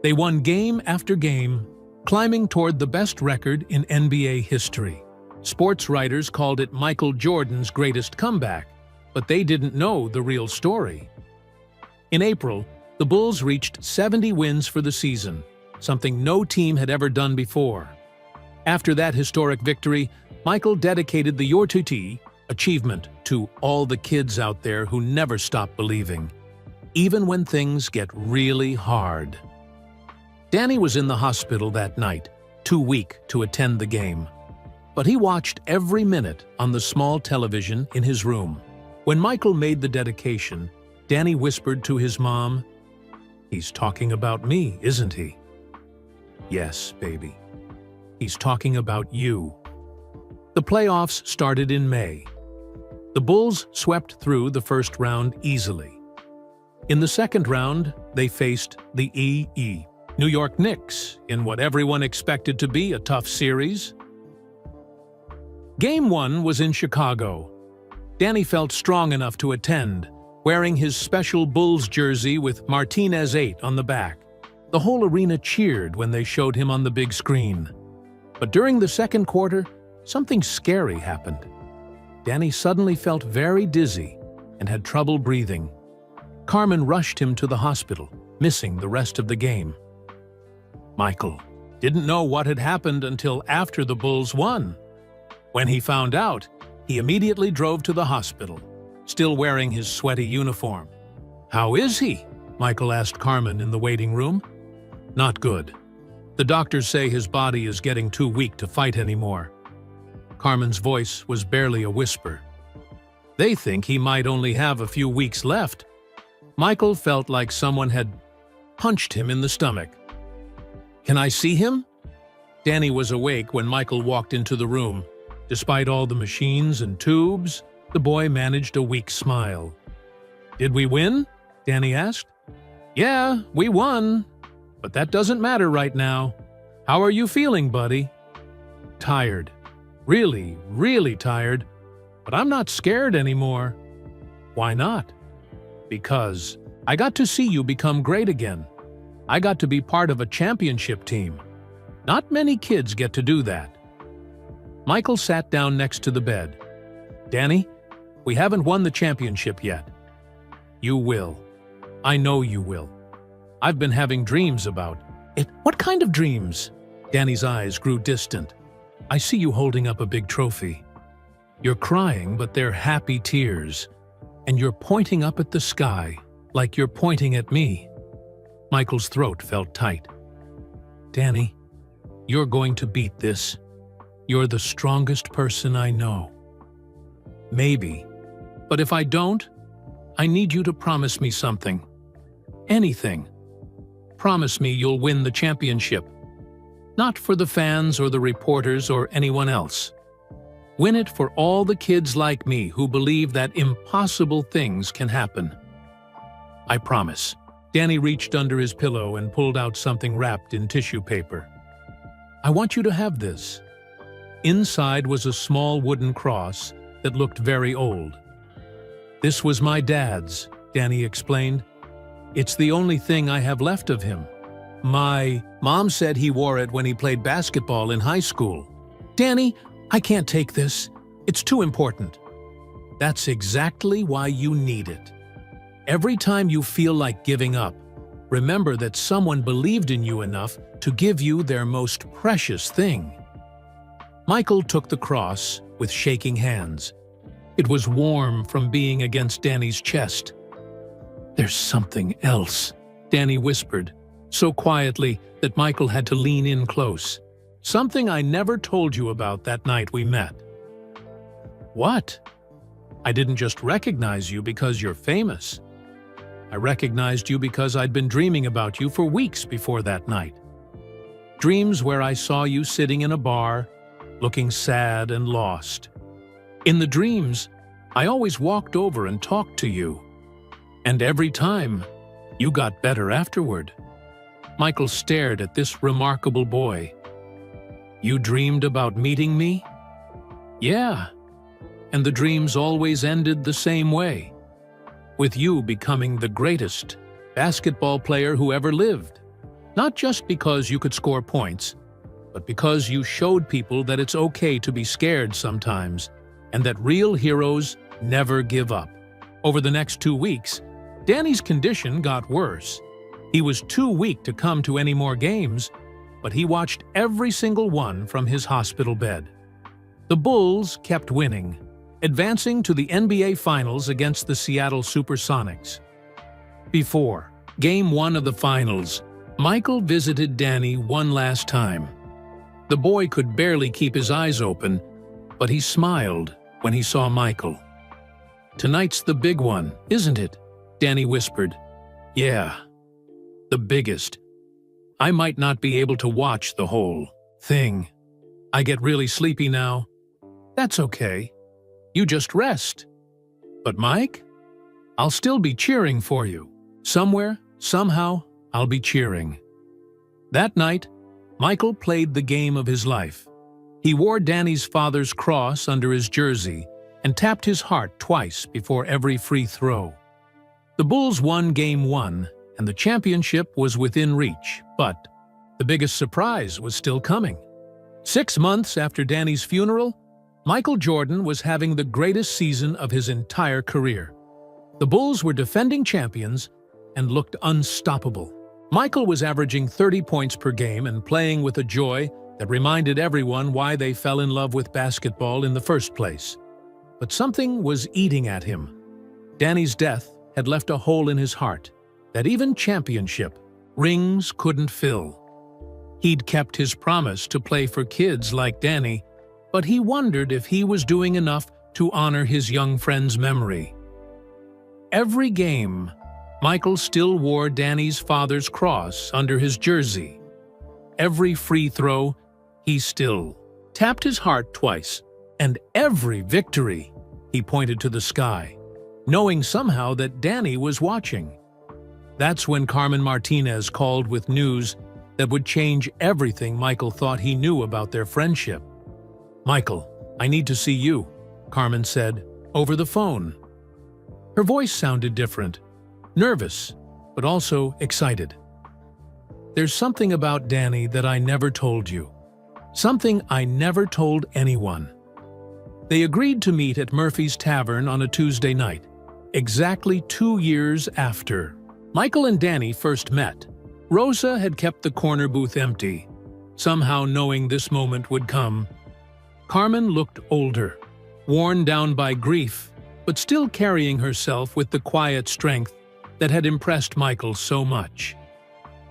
They won game after game, climbing toward the best record in NBA history. Sports writers called it Michael Jordan's greatest comeback, but they didn't know the real story. In April, the Bulls reached 70 wins for the season, something no team had ever done before. After that historic victory, Michael dedicated the Yortuti achievement to all the kids out there who never stop believing, even when things get really hard. Danny was in the hospital that night, too weak to attend the game. But he watched every minute on the small television in his room. When Michael made the dedication, Danny whispered to his mom, "He's talking about me, isn't he?" "Yes, baby. He's talking about you." The playoffs started in May. The Bulls swept through the first round easily. In the second round, they faced the New York Knicks in what everyone expected to be a tough series. Game 1 was in Chicago. Danny felt strong enough to attend, wearing his special Bulls jersey with Martinez 8 on the back. The whole arena cheered when they showed him on the big screen. But during the second quarter, something scary happened. Danny suddenly felt very dizzy and had trouble breathing. Carmen rushed him to the hospital, missing the rest of the game. Michael didn't know what had happened until after the Bulls won. When he found out, he immediately drove to the hospital, still wearing his sweaty uniform. "How is he?" Michael asked Carmen in the waiting room. "Not good. The doctors say his body is getting too weak to fight anymore." Carmen's voice was barely a whisper. "They think he might only have a few weeks left." Michael felt like someone had punched him in the stomach. "Can I see him?" Danny was awake when Michael walked into the room. Despite all the machines and tubes, the boy managed a weak smile. "Did we win?" Danny asked. "Yeah, we won. But that doesn't matter right now. How are you feeling, buddy?" "Tired. Really, really tired. But I'm not scared anymore." "Why not?" "Because I got to see you become great again. I got to be part of a championship team. Not many kids get to do that." Michael sat down next to the bed. "Danny, we haven't won the championship yet." "You will. I know you will. I've been having dreams about it." "What kind of dreams?" Danny's eyes grew distant. "I see you holding up a big trophy. You're crying, but they're happy tears. And you're pointing up at the sky, like you're pointing at me." Michael's throat felt tight. "Danny, you're going to beat this. You're the strongest person I know." "Maybe. But if I don't, I need you to promise me something. Anything. Promise me you'll win the championship. Not for the fans or the reporters or anyone else. Win it for all the kids like me who believe that impossible things can happen." "I promise." Danny reached under his pillow and pulled out something wrapped in tissue paper. "I want you to have this." Inside was a small wooden cross that looked very old. "This was my dad's," Danny explained. "It's the only thing I have left of him. My mom said he wore it when he played basketball in high school." "Danny, I can't take this. It's too important." "That's exactly why you need it. Every time you feel like giving up, remember that someone believed in you enough to give you their most precious thing." Michael took the cross with shaking hands. It was warm from being against Danny's chest. "There's something else," Danny whispered, so quietly that Michael had to lean in close. "Something I never told you about that night we met." "What?" "I didn't just recognize you because you're famous. I recognized you because I'd been dreaming about you for weeks before that night." Dreams where I saw you sitting in a bar, looking sad and lost. In the dreams, I always walked over and talked to you. And every time, you got better afterward. Michael stared at this remarkable boy. You dreamed about meeting me? Yeah. And the dreams always ended the same way, with you becoming the greatest basketball player who ever lived. Not just because you could score points, but because you showed people that it's okay to be scared sometimes, and that real heroes never give up. Over the next 2 weeks, Danny's condition got worse. He was too weak to come to any more games, but he watched every single one from his hospital bed. The Bulls kept winning, advancing to the NBA Finals against the Seattle Supersonics. Before Game 1 of the Finals, Michael visited Danny one last time. The boy could barely keep his eyes open, but he smiled when he saw Michael. Tonight's the big one, isn't it? Danny whispered. Yeah, the biggest. I might not be able to watch the whole thing. I get really sleepy now. That's okay. You just rest. But Mike, I'll still be cheering for you. Somewhere, somehow, I'll be cheering. That night, Michael played the game of his life. He wore Danny's father's cross under his jersey and tapped his heart twice before every free throw. The Bulls won Game 1, and the championship was within reach, but the biggest surprise was still coming. 6 months after Danny's funeral, Michael Jordan was having the greatest season of his entire career. The Bulls were defending champions and looked unstoppable. Michael was averaging 30 points per game and playing with a joy that reminded everyone why they fell in love with basketball in the first place. But something was eating at him. Danny's death had left a hole in his heart that even championship rings couldn't fill. He'd kept his promise to play for kids like Danny, but he wondered if he was doing enough to honor his young friend's memory. Every game, Michael still wore Danny's father's cross under his jersey. Every free throw, he still tapped his heart twice. And every victory, he pointed to the sky, knowing somehow that Danny was watching. That's when Carmen Martinez called with news that would change everything Michael thought he knew about their friendship. Michael, I need to see you, Carmen said, over the phone. Her voice sounded different. Nervous, but also excited. There's something about Danny that I never told you. Something I never told anyone. They agreed to meet at Murphy's Tavern on a Tuesday night, exactly 2 years after Michael and Danny first met. Rosa had kept the corner booth empty, somehow knowing this moment would come. Carmen looked older, worn down by grief, but still carrying herself with the quiet strength that had impressed Michael so much.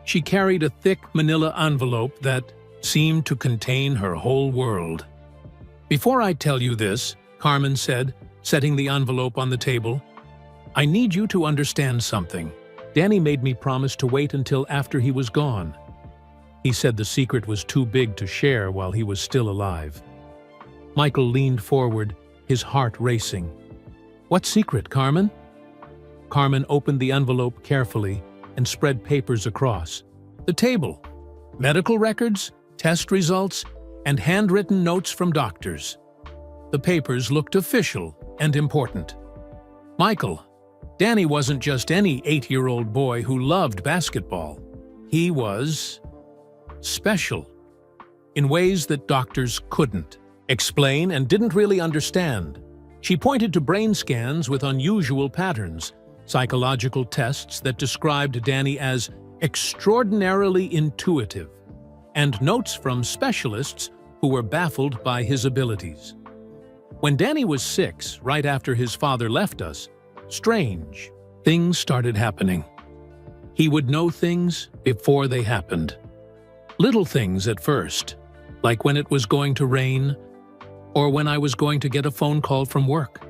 She carried a thick manila envelope that seemed to contain her whole world. Before I tell you this, Carmen said, setting the envelope on the table, I need you to understand something. Danny made me promise to wait until after he was gone. He said the secret was too big to share while he was still alive. Michael leaned forward, his heart racing. What secret, Carmen? Carmen opened the envelope carefully and spread papers across. The table, medical records, test results, and handwritten notes from doctors. The papers looked official and important. Michael, Danny wasn't just any 8-year-old boy who loved basketball. He was special in ways that doctors couldn't explain and didn't really understand. She pointed to brain scans with unusual patterns, psychological tests that described Danny as extraordinarily intuitive, and notes from specialists who were baffled by his abilities. When Danny was 6, right after his father left us, strange things started happening. He would know things before they happened. Little things at first, like when it was going to rain, or when I was going to get a phone call from work.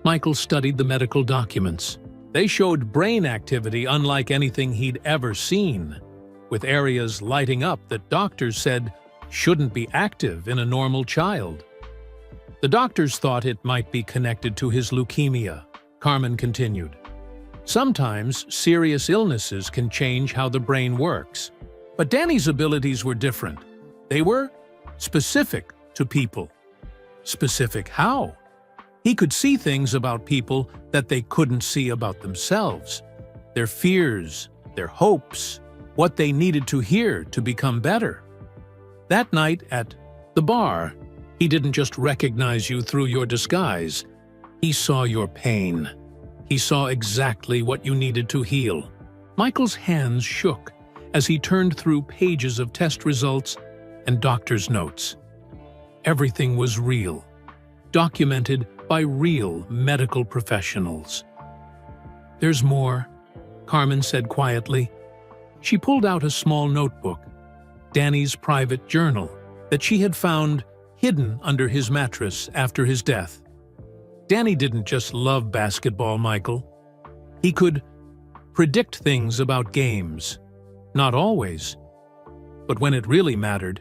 Michael studied the medical documents. They showed brain activity unlike anything he'd ever seen, with areas lighting up that doctors said shouldn't be active in a normal child. The doctors thought it might be connected to his leukemia, Carmen continued. Sometimes serious illnesses can change how the brain works. But Danny's abilities were different. They were specific to people. Specific how? He could see things about people that they couldn't see about themselves. Their fears, their hopes, what they needed to hear to become better. That night at the bar, he didn't just recognize you through your disguise. He saw your pain. He saw exactly what you needed to heal. Michael's hands shook as he turned through pages of test results and doctor's notes. Everything was real, documented by real medical professionals. "There's more," Carmen said quietly. She pulled out a small notebook, Danny's private journal, that she had found hidden under his mattress after his death. Danny didn't just love basketball, Michael. He could predict things about games. Not always, but when it really mattered.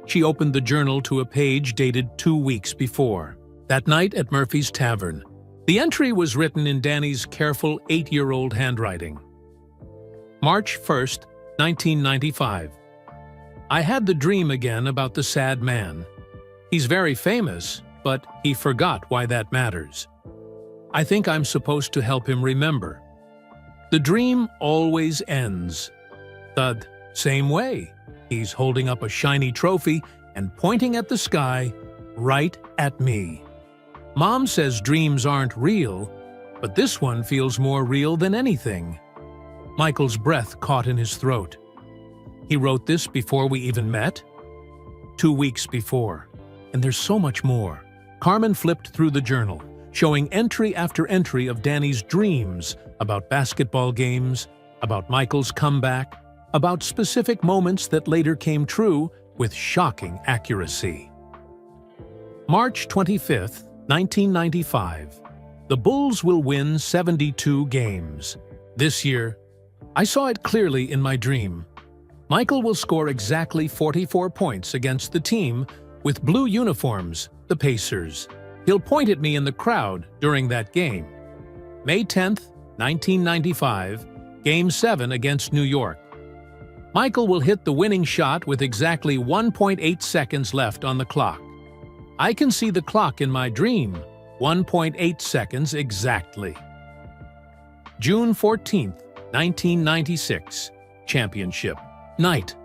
She opened the journal to a page dated 2 weeks before, that night at Murphy's Tavern. The entry was written in Danny's careful 8-year-old handwriting. March 1st, 1995. I had the dream again about the sad man. He's very famous, but he forgot why that matters. I think I'm supposed to help him remember. The dream always ends the same way. He's holding up a shiny trophy and pointing at the sky, right at me. Mom says dreams aren't real, but this one feels more real than anything. Michael's breath caught in his throat. He wrote this before we even met? 2 weeks before. And there's so much more. Carmen flipped through the journal, showing entry after entry of Danny's dreams about basketball games, about Michael's comeback, about specific moments that later came true with shocking accuracy. March 25th, 1995. The Bulls will win 72 games. This year, I saw it clearly in my dream. Michael will score exactly 44 points against the team with blue uniforms, the Pacers. He'll point at me in the crowd during that game. May 10th, 1995, Game 7 against New York. Michael will hit the winning shot with exactly 1.8 seconds left on the clock. I can see the clock in my dream, 1.8 seconds exactly. June 14th, 1996, Championship Night.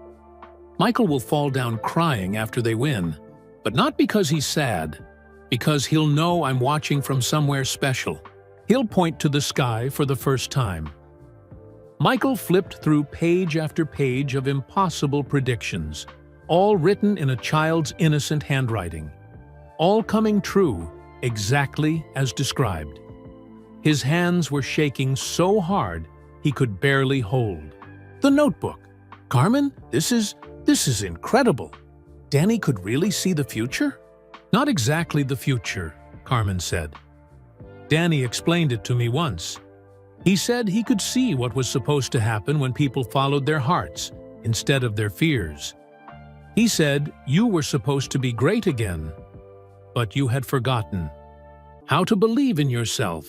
Michael will fall down crying after they win, but not because he's sad, because he'll know I'm watching from somewhere special. He'll point to the sky for the first time. Michael flipped through page after page of impossible predictions, all written in a child's innocent handwriting, all coming true exactly as described. His hands were shaking so hard he could barely hold. The notebook. Carmen, this is incredible. Danny could really see the future? Not exactly the future, Carmen said. Danny explained it to me once. He said he could see what was supposed to happen when people followed their hearts instead of their fears. He said you were supposed to be great again, but you had forgotten how to believe in yourself.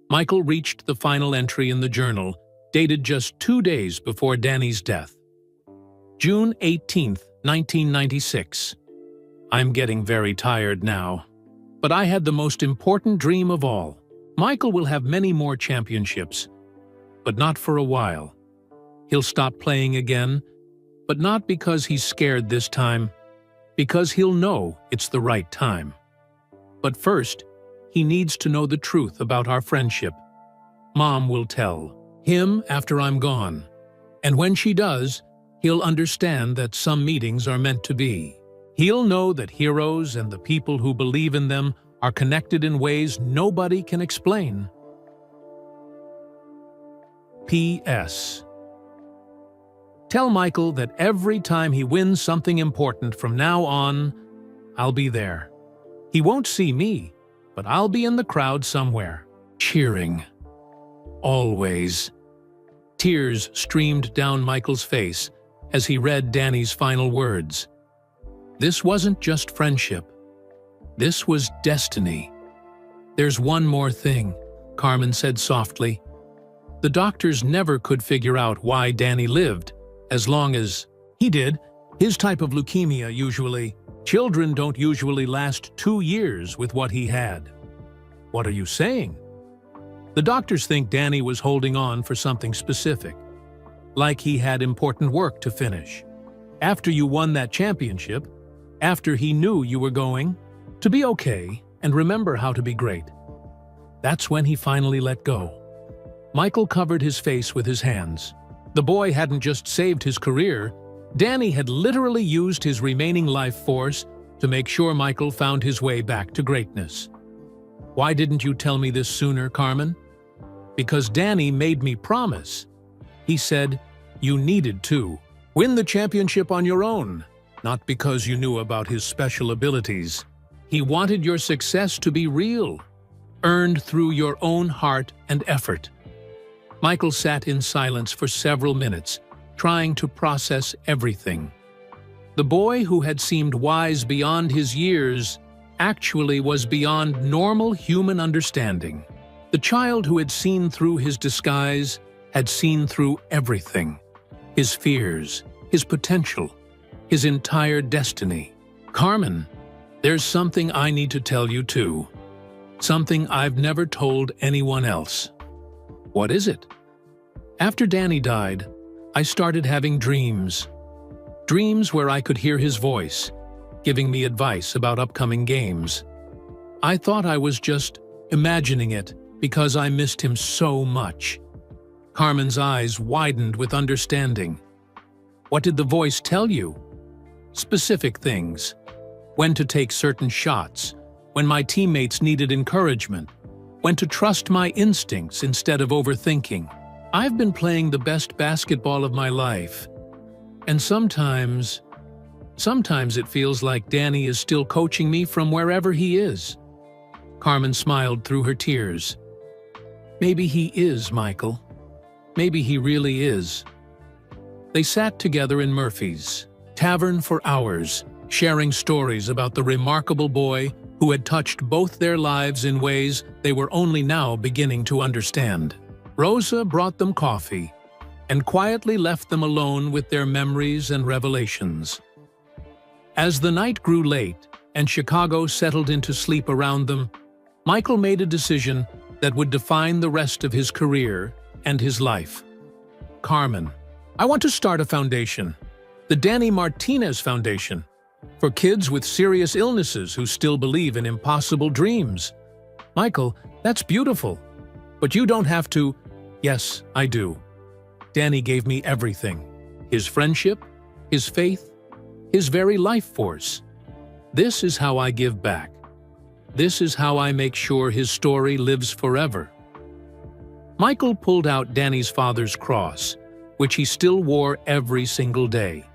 Michael reached the final entry in the journal, dated just 2 days before Danny's death. June 18th, 1996. I'm getting very tired now, but I had the most important dream of all. Michael will have many more championships, but not for a while. He'll stop playing again, but not because he's scared this time, because he'll know it's the right time. But first, he needs to know the truth about our friendship. Mom will tell him after I'm gone, and when she does, he'll understand that some meetings are meant to be. He'll know that heroes and the people who believe in them are connected in ways nobody can explain. P.S. Tell Michael that every time he wins something important from now on, I'll be there. He won't see me, but I'll be in the crowd somewhere, cheering. Always. Tears streamed down Michael's face as he read Danny's final words. This wasn't just friendship. This was destiny. "There's one more thing," Carmen said softly. "The doctors never could figure out why Danny lived, as long as he did. His type of leukemia usually. Children don't usually last 2 years with what he had." "What are you saying?" "The doctors think Danny was holding on for something specific, like he had important work to finish. After you won that championship, after he knew you were going to be okay and remember how to be great, that's when he finally let go." Michael covered his face with his hands. The boy hadn't just saved his career, Danny had literally used his remaining life force to make sure Michael found his way back to greatness. "Why didn't you tell me this sooner, Carmen?" "Because Danny made me promise. He said you needed to win the championship on your own, not because you knew about his special abilities. He wanted your success to be real, earned through your own heart and effort." Michael sat in silence for several minutes, trying to process everything. The boy who had seemed wise beyond his years actually was beyond normal human understanding. The child who had seen through his disguise had seen through everything. His fears, his potential, his entire destiny. "Carmen, there's something I need to tell you too. Something I've never told anyone else." "What is it?" "After Danny died, I started having dreams. Dreams where I could hear his voice, giving me advice about upcoming games. I thought I was just imagining it because I missed him so much." Carmen's eyes widened with understanding. "What did the voice tell you?" "Specific things. When to take certain shots, when my teammates needed encouragement, when to trust my instincts instead of overthinking. I've been playing the best basketball of my life, and sometimes it feels like Danny is still coaching me from wherever he is." Carmen smiled through her tears. "Maybe he is, Michael. Maybe he really is." They sat together in Murphy's tavern for hours, sharing stories about the remarkable boy who had touched both their lives in ways they were only now beginning to understand. Rosa brought them coffee and quietly left them alone with their memories and revelations. As the night grew late and Chicago settled into sleep around them, Michael made a decision that would define the rest of his career and his life. "Carmen, I want to start a foundation, the Danny Martinez Foundation, for kids with serious illnesses who still believe in impossible dreams." "Michael, that's beautiful, but you don't have to." "Yes, I do. Danny gave me everything. His friendship, his faith, his very life force. This is how I give back. This is how I make sure his story lives forever." Michael pulled out Danny's father's cross, which he still wore every single day.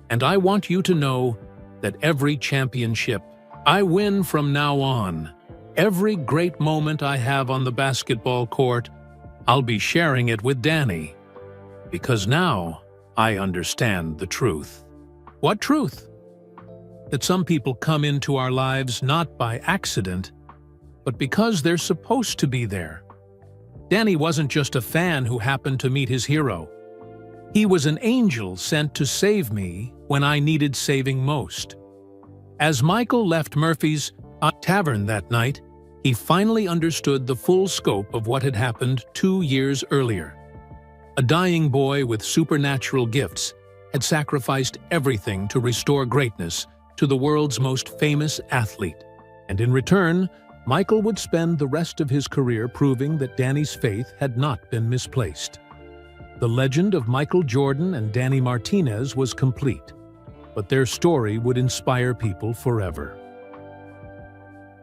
"And I want you to know that every championship I win from now on, every great moment I have on the basketball court, I'll be sharing it with Danny. Because now I understand the truth." "What truth?" "That some people come into our lives not by accident, but because they're supposed to be there. Danny wasn't just a fan who happened to meet his hero. He was an angel sent to save me when I needed saving most." As Michael left Murphy's tavern that night, he finally understood the full scope of what had happened 2 years earlier. A dying boy with supernatural gifts had sacrificed everything to restore greatness to the world's most famous athlete. And in return, Michael would spend the rest of his career proving that Danny's faith had not been misplaced. The legend of Michael Jordan and Danny Martinez was complete, but their story would inspire people forever.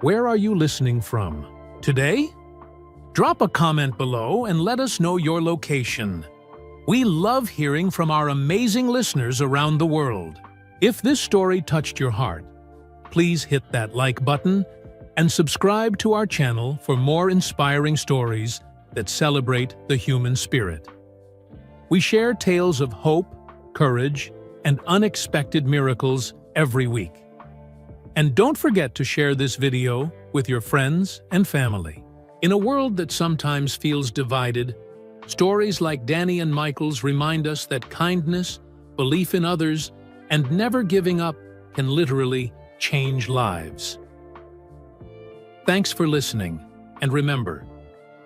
Where are you listening from today? Drop a comment below and let us know your location. We love hearing from our amazing listeners around the world. If this story touched your heart, please hit that like button and subscribe to our channel for more inspiring stories that celebrate the human spirit. We share tales of hope, courage, and unexpected miracles every week. And don't forget to share this video with your friends and family. In a world that sometimes feels divided, stories like Danny and Michael's remind us that kindness, belief in others, and never giving up can literally change lives. Thanks for listening, and remember,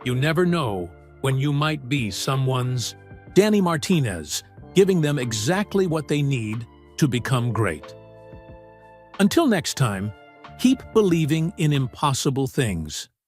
you never know when you might be someone's Danny Martinez, giving them exactly what they need to become great. Until next time, keep believing in impossible things.